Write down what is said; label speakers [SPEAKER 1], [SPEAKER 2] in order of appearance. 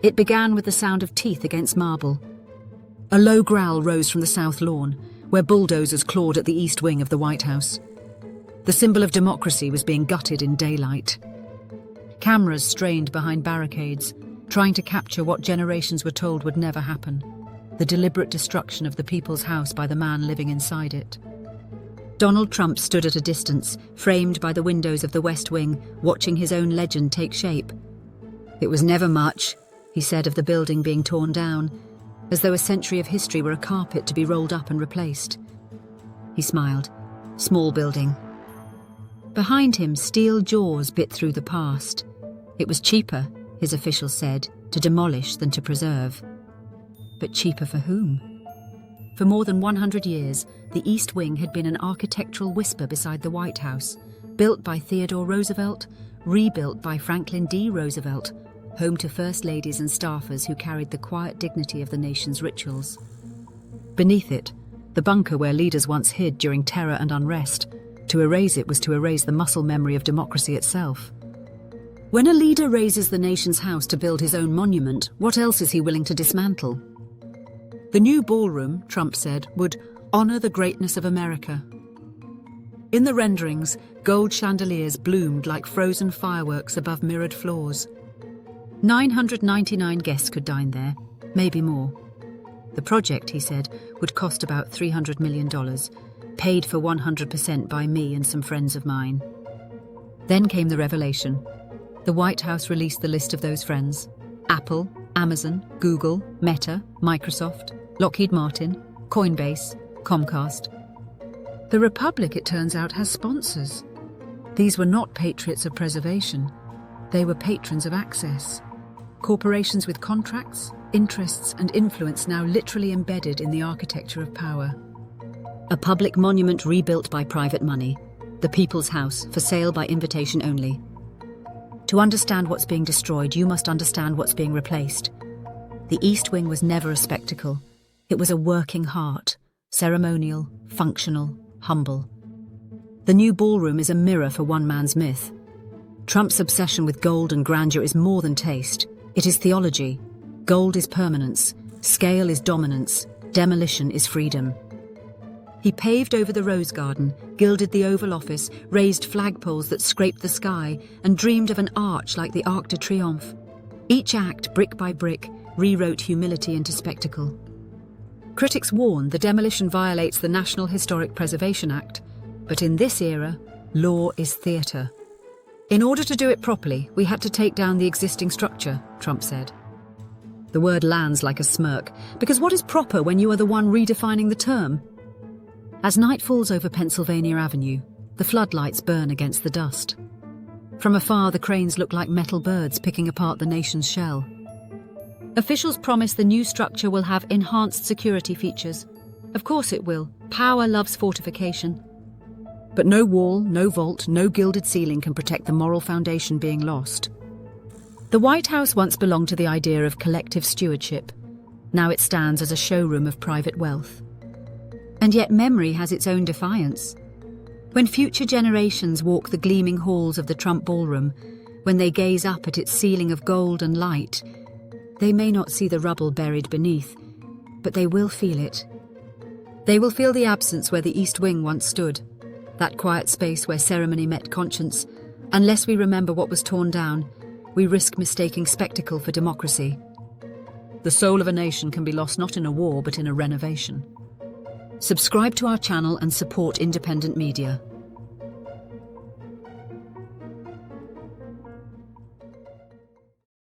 [SPEAKER 1] It began with the sound of teeth against marble. A low growl rose from the south lawn, where bulldozers clawed at the east wing of the White House. The symbol of democracy was being gutted in daylight. Cameras strained behind barricades, trying to capture what generations were told would never happen: the deliberate destruction of the people's house by the man living inside it. Donald Trump stood at a distance, framed by the windows of the West Wing, watching his own legend take shape. "It was never much," he said of the building being torn down, as though a century of history were a carpet to be rolled up and replaced. He smiled. "Small building." Behind him, steel jaws bit through the past. It was cheaper, his officials said, to demolish than to preserve. But cheaper for whom? For more than 100 years, the East Wing had been an architectural whisper beside the White House, built by Theodore Roosevelt, rebuilt by Franklin D. Roosevelt, home to first ladies and staffers who carried the quiet dignity of the nation's rituals. Beneath it, the bunker where leaders once hid during terror and unrest. To erase it was to erase the muscle memory of democracy itself. When a leader raises the nation's house to build his own monument, what else is he willing to dismantle? The new ballroom, Trump said, would honor the greatness of America. In the renderings, gold chandeliers bloomed like frozen fireworks above mirrored floors. 999 guests could dine there, maybe more. The project, he said, would cost about $300 million, paid for 100% by me and some friends of mine. Then came the revelation. The White House released the list of those friends: Apple, Amazon, Google, Meta, Microsoft, Lockheed Martin, Coinbase, Comcast. The Republic, it turns out, has sponsors. These were not patriots of preservation. They were patrons of access. Corporations with contracts, interests, and influence now literally embedded in the architecture of power. A public monument rebuilt by private money. The People's House, for sale by invitation only. To understand what's being destroyed, you must understand what's being replaced. The East Wing was never a spectacle. It was a working heart, ceremonial, functional, humble. The new ballroom is a mirror for one man's myth. Trump's obsession with gold and grandeur is more than taste. It is theology. Gold is permanence. Scale is dominance. Demolition is freedom. He paved over the Rose Garden, gilded the Oval Office, raised flagpoles that scraped the sky, and dreamed of an arch like the Arc de Triomphe. Each act, brick by brick, rewrote humility into spectacle. Critics warn the demolition violates the National Historic Preservation Act, but in this era, law is theatre. In order to do it properly, we had to take down the existing structure, Trump said. The word lands like a smirk, because what is proper when you are the one redefining the term? As night falls over Pennsylvania Avenue, the floodlights burn against the dust. From afar, the cranes look like metal birds picking apart the nation's shell. Officials promise the new structure will have enhanced security features. Of course it will. Power loves fortification. But no wall, no vault, no gilded ceiling can protect the moral foundation being lost. The White House once belonged to the idea of collective stewardship. Now it stands as a showroom of private wealth. And yet memory has its own defiance. When future generations walk the gleaming halls of the Trump ballroom, when they gaze up at its ceiling of gold and light, they may not see the rubble buried beneath, but they will feel it. They will feel the absence where the East Wing once stood, that quiet space where ceremony met conscience. Unless we remember what was torn down, we risk mistaking spectacle for democracy. The soul of a nation can be lost not in a war, but in a renovation. Subscribe to our channel and support independent media.